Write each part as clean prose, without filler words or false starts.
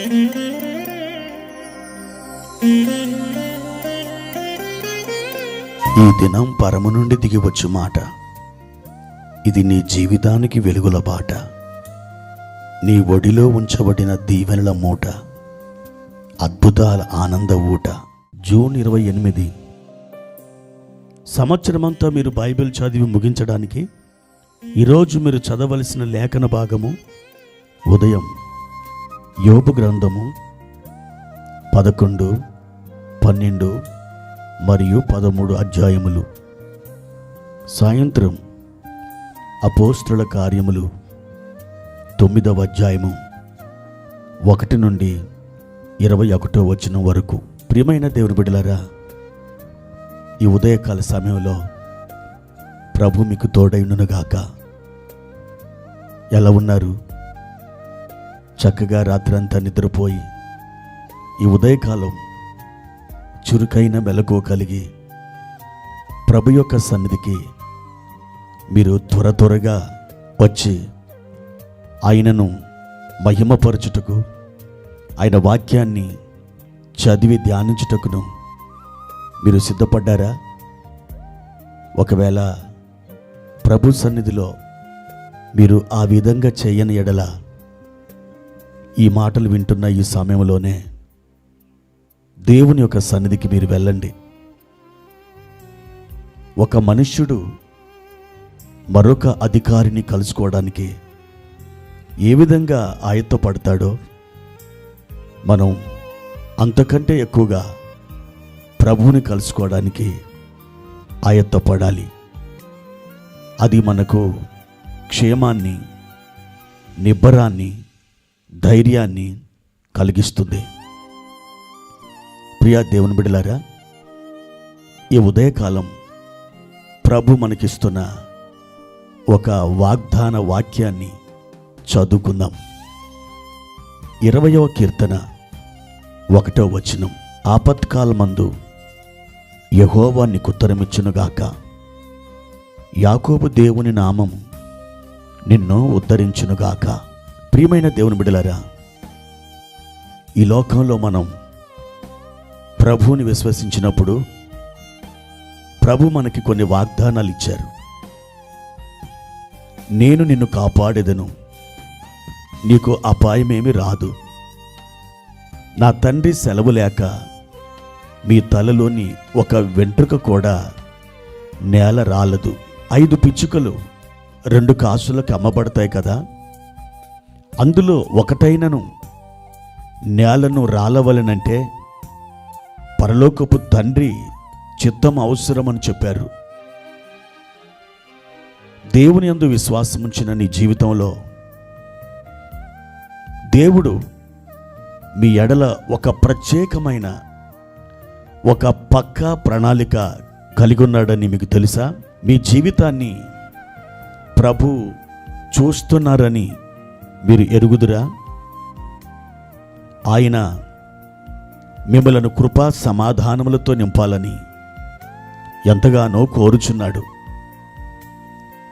ఈ దినం పరము నుండి దిగివచ్చు మాట. ఇది నీ జీవితానికి వెలుగుల బాట. నీ ఒడిలో ఉంచబడిన దీవెనల మూట, అద్భుతాల ఆనంద ఊట. జూన్ 28. సంవత్సరమంతా మీరు బైబిల్ చదివి ముగించడానికి ఈరోజు మీరు చదవలసిన లేఖన భాగము ఉదయం యోబు గ్రంథము 11, 12 మరియు 13 అధ్యాయములు. సాయంత్రం అపోస్తలుల కార్యములు 9వ అధ్యాయము 1 నుండి 21వ వచనం వరకు. ప్రియమైన దేవుని బిడ్డలారా, ఈ ఉదయకాల సమయంలో ప్రభు మీకు తోడైనగాక. ఎలా ఉన్నారు? చక్కగా రాత్రంతా నిద్రపోయి ఈ ఉదయకాలం చురుకైన మెలకువ కలిగి ప్రభు యొక్క సన్నిధికి మీరు త్వరగా వచ్చి ఆయనను మహిమపరచుటకు, ఆయన వాక్యాన్ని చదివి ధ్యానించుటకును మీరు సిద్ధపడ్డారా? ఒకవేళ ప్రభు సన్నిధిలో మీరు ఆ విధంగా చేయని ఎడల ఈ మాటలు వింటున్న ఈ సమయంలోనే దేవుని యొక్క సన్నిధికి మీరు వెళ్ళండి. ఒక మనుష్యుడు మరొక అధికారిని కలుసుకోవడానికి ఏ విధంగా ఆయత్తపడతాడో మనం అంతకంటే ఎక్కువగా ప్రభువుని కలుసుకోవడానికి ఆయత్తపడాలి. అది మనకు క్షేమాన్ని, నిబ్బరాన్ని, ధైర్యాన్ని కలిగిస్తుంది. ప్రియా దేవుని బిడ్డలారా, ఈ ఉదయకాలం ప్రభు మనకిస్తున్న ఒక వాగ్దాన వాక్యాన్ని చదువుకుందాం. 20వ కీర్తన 1వ వచనం. ఆపత్కాలమందు యెహోవా నీకు ఉత్తరమిచ్చునుగాక, యాకోబు దేవుని నామం నిన్ను ఉద్ధరించునుగాక. ప్రియమైన దేవుని బిడ్డలారా, ఈ లోకంలో మనం ప్రభువుని విశ్వసించినప్పుడు ప్రభు మనకి కొన్ని వాగ్దానాలు ఇచ్చారు. నేను నిన్ను కాపాడేదను, నీకు అపాయమేమి రాదు, నా తండ్రి సెలవు లేక మీ తలలోని ఒక వెంట్రుక కూడా నేల రాలదు. 5 పిచ్చుకలు 2 కాసులకు అమ్మబడతాయి కదా, అందులో ఒకటైనను నేలను రాలవలనంటే పరలోకపు తండ్రి చిత్తం అవసరమని చెప్పారు. దేవుని యందు విశ్వాసం ఉంచిన నీ జీవితంలో దేవుడు మీ ఎడల ఒక ప్రత్యేకమైన, ఒక పక్కా ప్రణాళిక కలిగి ఉన్నాడని మీకు తెలుసా? మీ జీవితాన్ని ప్రభు చూస్తున్నారని మీరు ఎరుగుదురా? ఆయన మిమ్మలను కృపా సమాధానములతో నింపాలని ఎంతగానో కోరుచున్నాడు.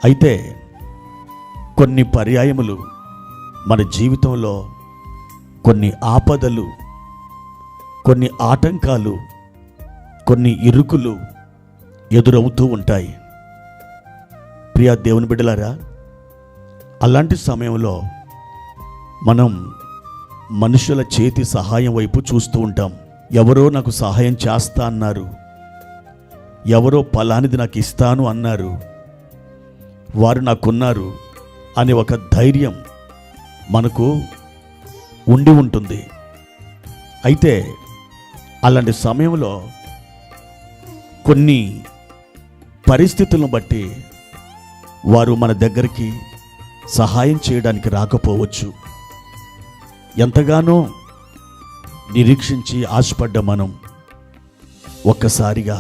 అయితే కొన్ని పర్యాయములు మన జీవితంలో కొన్ని ఆపదలు, కొన్ని ఆటంకాలు, కొన్ని ఇరుకులు ఎదురవుతూ ఉంటాయి. ప్రియా దేవుని బిడ్డలారా, అలాంటి సమయంలో మనం మనుషుల చేతి సహాయం వైపు చూస్తూ ఉంటాం. ఎవరో నాకు సహాయం చేస్తా అన్నారు, ఎవరో ఫలానిది నాకు ఇస్తాను అన్నారు, వారు నాకున్నారు అని ఒక ధైర్యం మనకు ఉండి ఉంటుంది. అయితే అలాంటి సమయంలో కొన్ని పరిస్థితులను బట్టి వారు మన దగ్గరికి సహాయం చేయడానికి రాకపోవచ్చు. ఎంతగానో నిరీక్షించి ఆశపడ్డ మనం ఒక్కసారిగా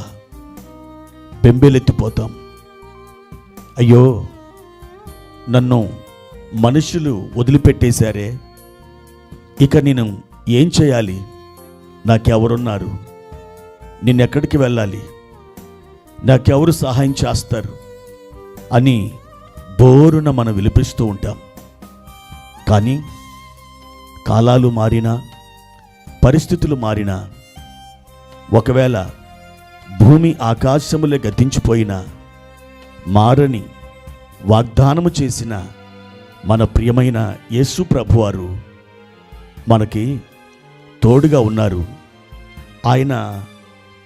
బెంబేలెత్తిపోతాం. అయ్యో, నన్ను మనుషులు వదిలిపెట్టేశారే, ఇక నేను ఏం చేయాలి? నాకెవరున్నారు? నిన్నెక్కడికి వెళ్ళాలి? నాకెవరు సహాయం చేస్తారు అని బోరున మనం విలిపిస్తూ ఉంటాం. కానీ కాలాలు మారినా, పరిస్థితులు మారినా, ఒకవేళ భూమి ఆకాశములే గతించిపోయినా, మారని వాగ్దానము చేసిన మన ప్రియమైన యేసు ప్రభువారు మనకి తోడుగా ఉన్నారు. ఆయన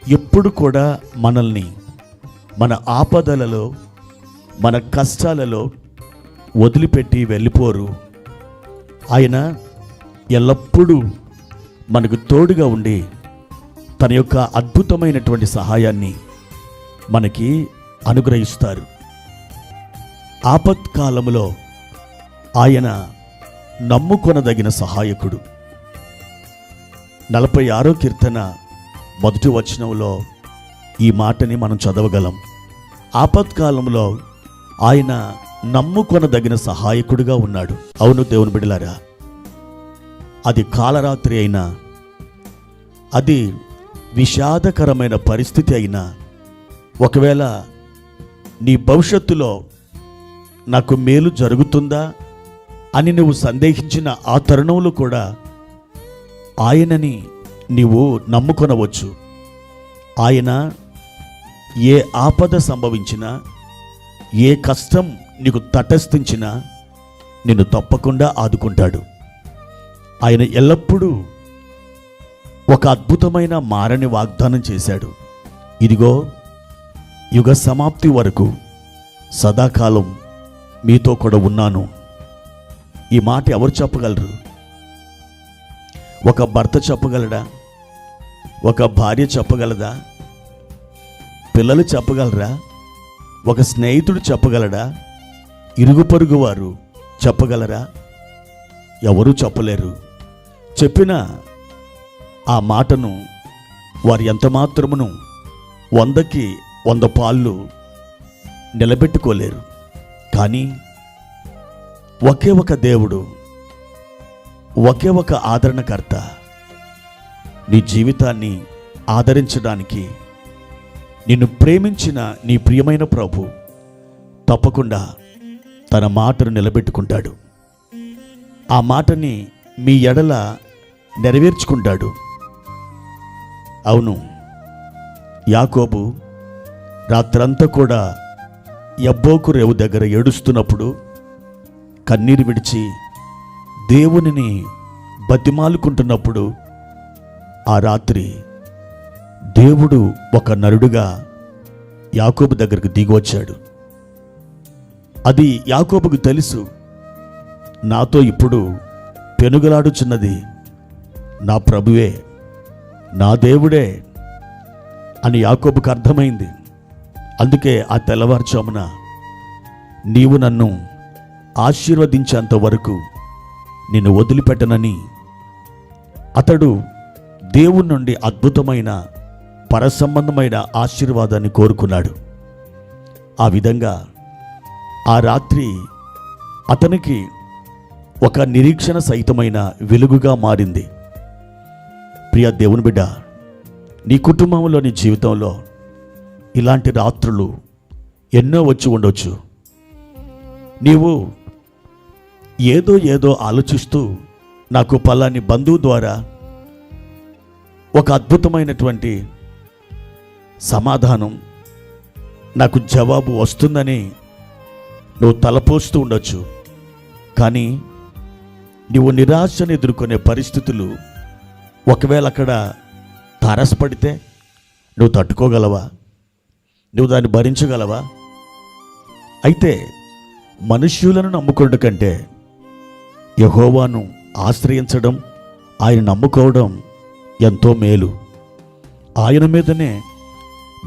ఎప్పుడు కూడా మనల్ని మన ఆపదలలో, మన కష్టాలలో వదిలిపెట్టి వెళ్ళిపోరు. ఆయన ఎల్లప్పుడూ మనకు తోడుగా ఉండి తన యొక్క అద్భుతమైనటువంటి సహాయాన్ని మనకి అనుగ్రహిస్తారు. ఆపత్కాలములో ఆయన నమ్ముకొనదగిన సహాయకుడు. 46వ కీర్తన 1వ వచనంలో ఈ మాటని మనం చదవగలం. ఆపత్కాలంలో ఆయన నమ్ముకొనదగిన సహాయకుడిగా ఉన్నాడు. అవును దేవుని బిడ్డలారా, అది కాలరాత్రి అయినా, అది విషాదకరమైన పరిస్థితి అయినా, ఒకవేళ నీ భవిష్యత్తులో నాకు మేలు జరుగుతుందా అని నువ్వు సందేహించిన ఆ తరుణంలో కూడా ఆయనని నీవు నమ్ముకొనవచ్చు. ఆయన ఏ ఆపద సంభవించినా, ఏ కష్టం నీకు తటస్థించినా నిన్ను తప్పకుండా ఆదుకుంటాడు. ఆయన ఎల్లప్పుడూ ఒక అద్భుతమైన మారని వాగ్దానం చేశాడు. ఇదిగో, యుగ సమాప్తి వరకు సదాకాలం మీతో కూడా ఉన్నాను. ఈ మాట ఎవరు చెప్పగలరు? ఒక భర్త చెప్పగలడా? ఒక భార్య చెప్పగలదా? పిల్లలు చెప్పగలరా? ఒక స్నేహితుడు చెప్పగలడా? ఇరుగు పొరుగు వారు చెప్పగలరా? ఎవరూ చెప్పలేరు. చెప్పిన ఆ మాటను వారు ఎంతమాత్రమును 100కి 100 పాళ్ళు నిలబెట్టుకోలేరు. కానీ ఒకే ఒక దేవుడు, ఒకే ఒక ఆదరణకర్త నీ జీవితాన్ని ఆదరించడానికి, నిన్ను ప్రేమించిన నీ ప్రియమైన ప్రభు తప్పకుండా తన మాటను నిలబెట్టుకుంటాడు. ఆ మాటని మీ ఎడల నెరవేర్చుకుంటాడు. అవును, యాకోబు రాత్రంతా కూడా యబ్బోకు రేవు దగ్గర ఏడుస్తున్నప్పుడు కన్నీరు విడిచి దేవునిని బతిమాలుకుంటున్నప్పుడు ఆ రాత్రి దేవుడు ఒక నరుడుగా యాకోబు దగ్గరకు దిగివచ్చాడు. అది యాకోబుకు తెలుసు, నాతో ఇప్పుడు పెనుగలాడుచున్నది నా ప్రభువే, నా దేవుడే అని యాకోబుకు అర్థమైంది. అందుకే ఆ తెల్లవారుజామున నీవు నన్ను ఆశీర్వదించేంత వరకు నిన్ను వదిలిపెట్టనని అతడు దేవుని నుండి అద్భుతమైన పరసంబంధమైన ఆశీర్వాదాన్ని కోరుకున్నాడు. ఆ విధంగా ఆ రాత్రి అతనికి ఒక నిరీక్షణ సహితమైన వెలుగుగా మారింది. ప్రియ దేవుని బిడ్డ, నీ కుటుంబంలో, నీ జీవితంలో ఇలాంటి రాత్రులు ఎన్నో వచ్చి ఉండొచ్చు. నీవు ఏదో ఆలోచిస్తూ నాకు పలాని బంధువు ద్వారా ఒక అద్భుతమైనటువంటి సమాధానం, నాకు జవాబు వస్తుందని నువ్వు తలపోస్తూ ఉండొచ్చు. కానీ నువ్వు నిరాశను ఎదుర్కొనే పరిస్థితులు ఒకవేళ అక్కడ తారసపడితే నువ్వు తట్టుకోగలవా? నువ్వు దాన్ని భరించగలవా? అయితే మనుష్యులను నమ్ముకోవడం కంటే యెహోవాను ఆశ్రయించడం, ఆయన నమ్ముకోవడం ఎంతో మేలు. ఆయన మీదనే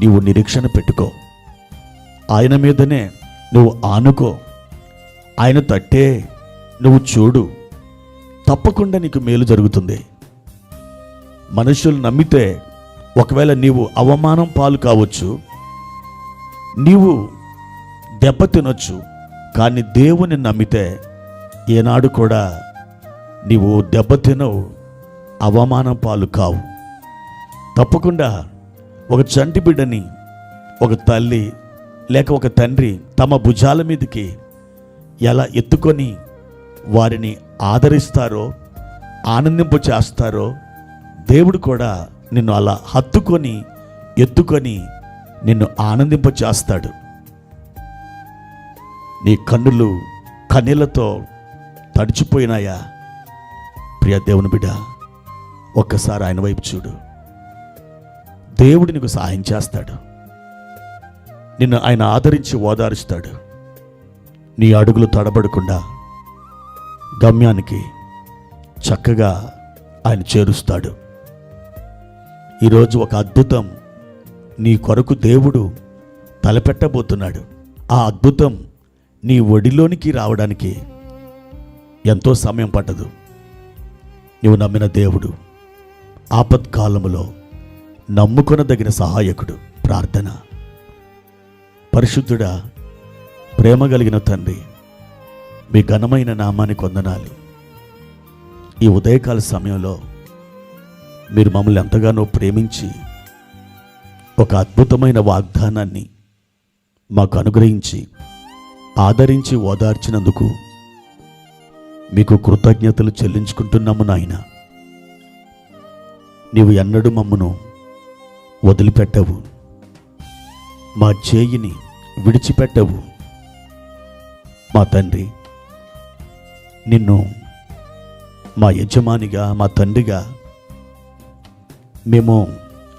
నీవు నిరీక్షణ పెట్టుకో, ఆయన మీదనే నువ్వు ఆనుకో, ఆయన తట్టే నువ్వు చూడు. తప్పకుండా నీకు మేలు జరుగుతుంది. మనుషులు నమ్మితే ఒకవేళ నీవు అవమానం పాలు కావచ్చు, నీవు దెబ్బతినొచ్చు. కానీ దేవుని నమ్మితే ఏనాడు కూడా నీవు దెబ్బతినవు, అవమానం పాలు కావు. తప్పకుండా ఒక చంటి బిడ్డని ఒక తల్లి లేక ఒక తండ్రి తమ భుజాల మీదకి ఎలా ఎత్తుకొని వారిని ఆదరిస్తారో, ఆనందింప చేస్తారో, దేవుడు కూడా నిన్ను అలా హత్తుకొని ఎత్తుకొని నిన్ను ఆనందింపచేస్తాడు. నీ కన్నులు కన్నీళ్లతో తడిచిపోయినాయా? ప్రియ దేవుని బిడ్డ, ఒక్కసారి ఆయన వైపు చూడు. దేవుడు నీకు సహాయం చేస్తాడు. నిన్ను ఆయన ఆదరించి ఓదారుస్తాడు. నీ అడుగులు తడబడకుండా గమ్యానికి చక్కగా ఆయన చేరుస్తాడు. ఈరోజు ఒక అద్భుతం నీ కొరకు దేవుడు తలపెట్టబోతున్నాడు. ఆ అద్భుతం నీ ఒడిలోనికి రావడానికి ఎంతో సమయం పట్టదు. నువ్వు నమ్మిన దేవుడు ఆపత్కాలములో నమ్ముకొనదగిన సహాయకుడు. ప్రార్థన. పరిశుద్ధుడా, ప్రేమ కలిగిన తండ్రి, మీ ఘనమైన నామానికి వందనాలు. ఈ ఉదయకాల సమయంలో మీరు మమ్మల్ని ఎంతగానో ప్రేమించి ఒక అద్భుతమైన వాగ్దానాన్ని మాకు అనుగ్రహించి ఆదరించి ఓదార్చినందుకు మీకు కృతజ్ఞతలు చెల్లించుకుంటున్నాము నాయన. నీవు ఎన్నడూ మమ్మను వదిలిపెట్టవు, మా చేయిని విడిచిపెట్టవు. మా తండ్రి, నిన్ను మా యజమానిగా, మా తండ్రిగా మేము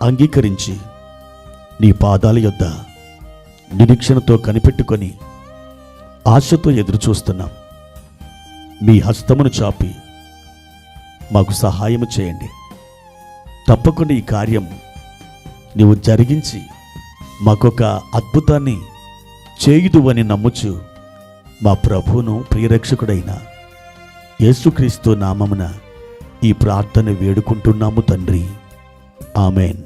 అంగీకరించి నీ పాదాల యొద్ద నిరీక్షణతో కనిపెట్టుకొని ఆశతో ఎదురు చూస్తున్నాం. మీ హస్తమును చాపి మాకు సహాయము చేయండి. తప్పకుండా ఈ కార్యం నీవు జరిగించి మాకొక అద్భుతాన్ని చేయుదువని నమ్ముచు మా ప్రభువును ప్రియరక్షకుడైన యేసుక్రీస్తు నామమున ఈ ప్రార్థన వేడుకుంటున్నాము తండ్రి. ఆమెన్.